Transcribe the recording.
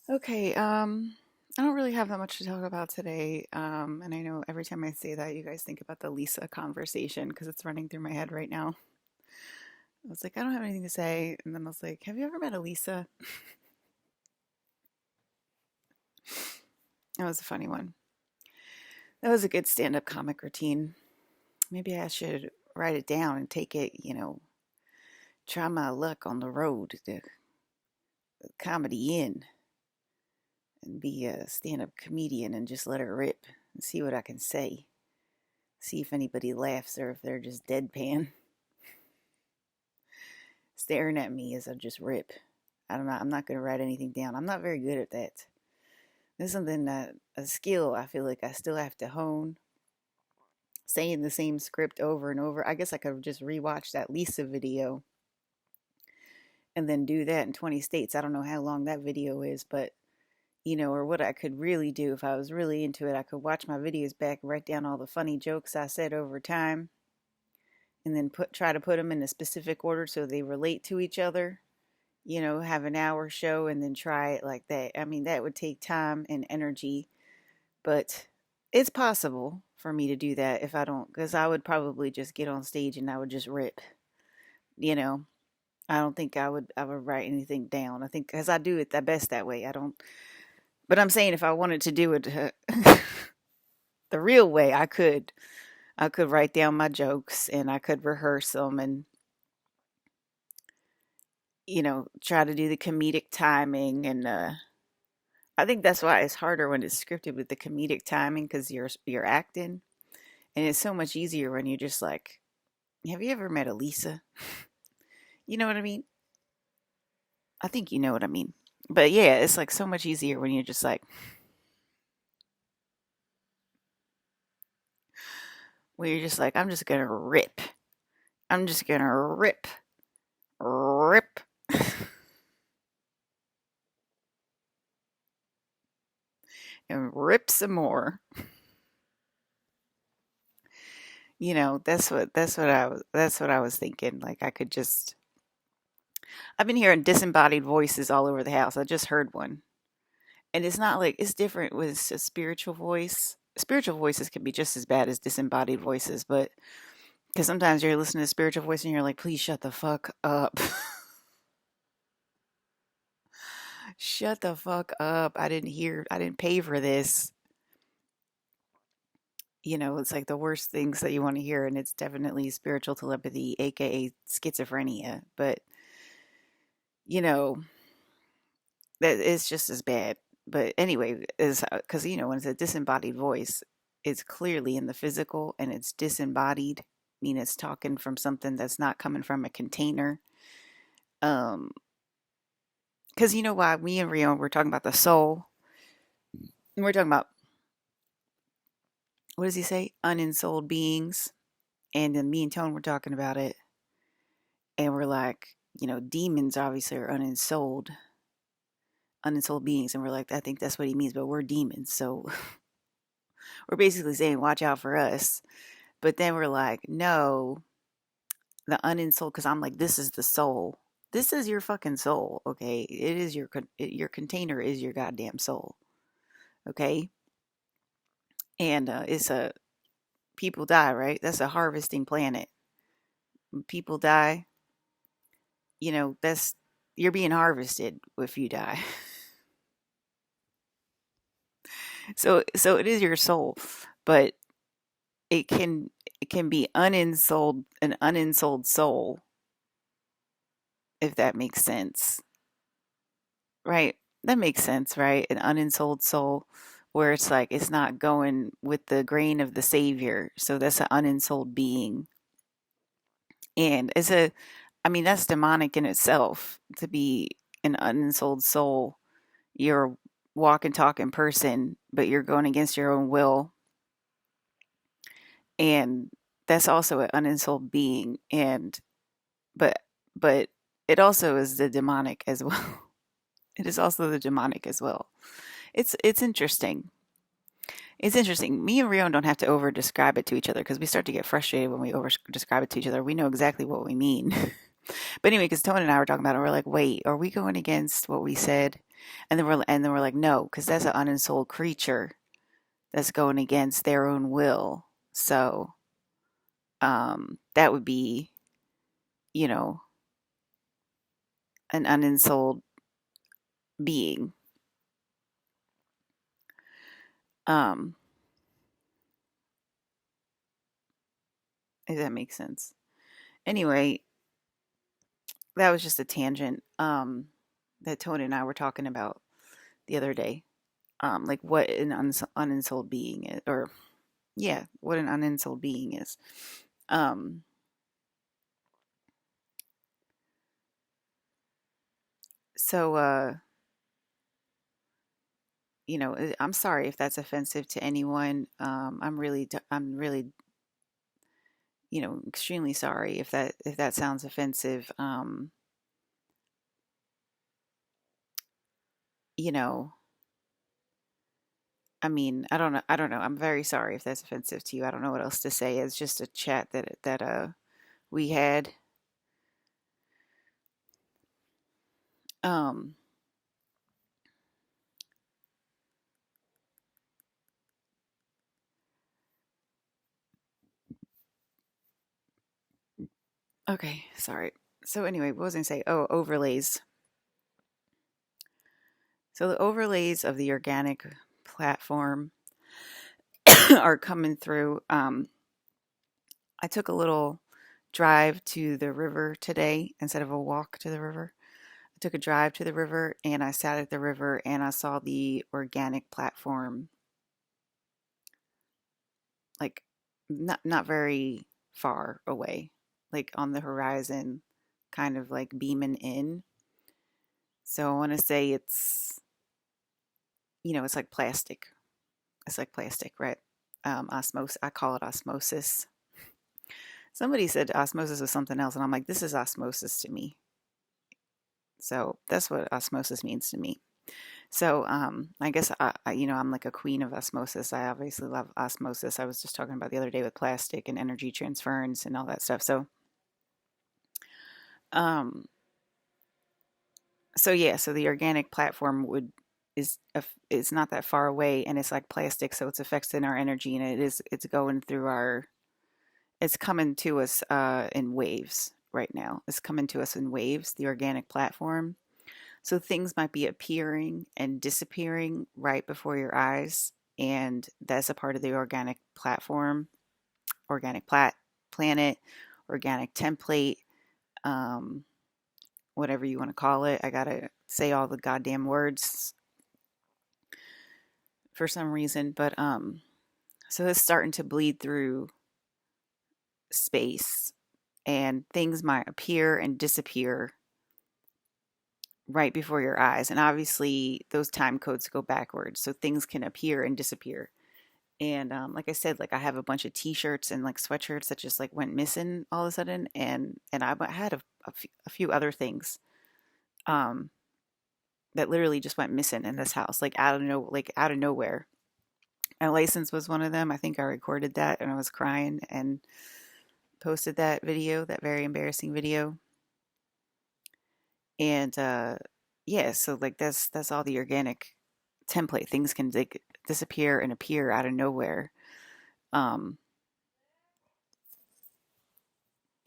Okay, I don't really have that much to talk about today. And I know every time I say that, you guys think about the Lisa conversation because it's running through my head right now. I was like, I don't have anything to say. And then I was like, have you ever met a Lisa? That was a funny one. That was a good stand up comic routine. Maybe I should write it down and take it, try my luck on the road, the comedy inn, and be a stand up comedian and just let it rip and see what I can say. See if anybody laughs or if they're just deadpan staring at me as I just rip. I don't know. I'm not going to write anything down. I'm not very good at that. This is something that a skill I feel like I still have to hone. Saying the same script over and over. I guess I could just rewatch that Lisa video and then do that in 20 states. I don't know how long that video is, but or what I could really do if I was really into it, I could watch my videos back, write down all the funny jokes I said over time, and then try to put them in a specific order so they relate to each other. Have an hour show and then try it like that. I mean, that would take time and energy, but it's possible for me to do that if I don't, because I would probably just get on stage and I would just rip. You know, I don't think I would write anything down. I think because I do it the best that way. I don't, but I'm saying if I wanted to do it the real way, I could. I could write down my jokes and I could rehearse them and try to do the comedic timing and I think that's why it's harder when it's scripted with the comedic timing because you're acting, and it's so much easier when you're just like, have you ever met a Lisa? You know what I mean? I think you know what I mean. But yeah, it's like so much easier when you're just like, I'm just gonna rip. I'm just gonna rip, rip, and rip some more. That's what I was thinking. Like I could just I've been hearing disembodied voices all over the house. I just heard one. And it's not like it's different with a spiritual voice. Spiritual voices can be just as bad as disembodied voices, but because sometimes you're listening to spiritual voice and you're like, please shut the fuck up. Shut the fuck up. I didn't pay for this. It's like the worst things that you want to hear, and it's definitely spiritual telepathy, aka schizophrenia. But, you know, that it's just as bad. But anyway, is because when it's a disembodied voice, it's clearly in the physical and it's disembodied, mean it's talking from something that's not coming from a container. Um, because you know why me and Rio were talking about the soul, and we're talking about what does he say, unensouled beings, and then me and Tone were talking about it, and we're like, demons obviously are unensouled beings, and we're like, I think that's what he means, but we're demons, so we're basically saying watch out for us. But then we're like, no, the unensouled, because I'm like, this is the soul. This is your fucking soul, okay? It is your container is your goddamn soul, okay? And it's a people die, right? That's a harvesting planet. When people die, that's you're being harvested if you die. So it is your soul, but it can it can be unensouled, an unensouled soul, if that makes sense. Right. That makes sense, right? An unensouled soul where it's like it's not going with the grain of the savior. So that's an unensouled being. And I mean that's demonic in itself to be an unensouled soul. You're a walk and talk in person, but you're going against your own will. And that's also an unensouled being. And but but it also is the demonic as well. It is also the demonic as well. It's interesting. It's interesting. Me and Rion don't have to over describe it to each other because we start to get frustrated when we over describe it to each other. We know exactly what we mean. But anyway, because Tone and I were talking about it, we're like, wait, are we going against what we said? And then we're like, no, because that's an unensouled creature that's going against their own will. So that would be, you know, an unensouled being. Um, if that makes sense. Anyway, that was just a tangent that Tony and I were talking about the other day. Like what an unensouled being is, or yeah, what an unensouled being is. Um, so I'm sorry if that's offensive to anyone. I'm really, extremely sorry if that sounds offensive. You know, I mean, I don't know. I'm very sorry if that's offensive to you. I don't know what else to say. It's just a chat that we had. Um, okay, sorry. So anyway, what was I gonna say? Oh, overlays. So the overlays of the organic platform are coming through. I took a little drive to the river today instead of a walk to the river. I took a drive to the river and I sat at the river and I saw the organic platform like not very far away, like on the horizon, kind of like beaming in. So I want to say it's like plastic. It's like plastic, right? Osmosis. I call it osmosis. Somebody said osmosis was something else, and I'm like, this is osmosis to me. So that's what osmosis means to me. So I guess I'm like a queen of osmosis. I obviously love osmosis. I was just talking about the other day with plastic and energy transference and all that stuff. Um, so yeah, so the organic platform is not that far away, and it's like plastic, so it's affecting our energy, and it's going through it's coming to us in waves right now. It's coming to us in waves. The organic platform. So things might be appearing and disappearing right before your eyes, and that's a part of the organic platform, organic planet, organic template, um, whatever you want to call it. I gotta say all the goddamn words for some reason, but so it's starting to bleed through space, and things might appear and disappear right before your eyes, and obviously those time codes go backwards, so things can appear and disappear. And like I said, like I have a bunch of T-shirts and like sweatshirts that just like went missing all of a sudden, and I had a few other things um, that literally just went missing in this house, like out of nowhere. My license was one of them. I think I recorded that, and I was crying and posted that video, that very embarrassing video. And yeah, so like that's all the organic template. Things can like disappear and appear out of nowhere.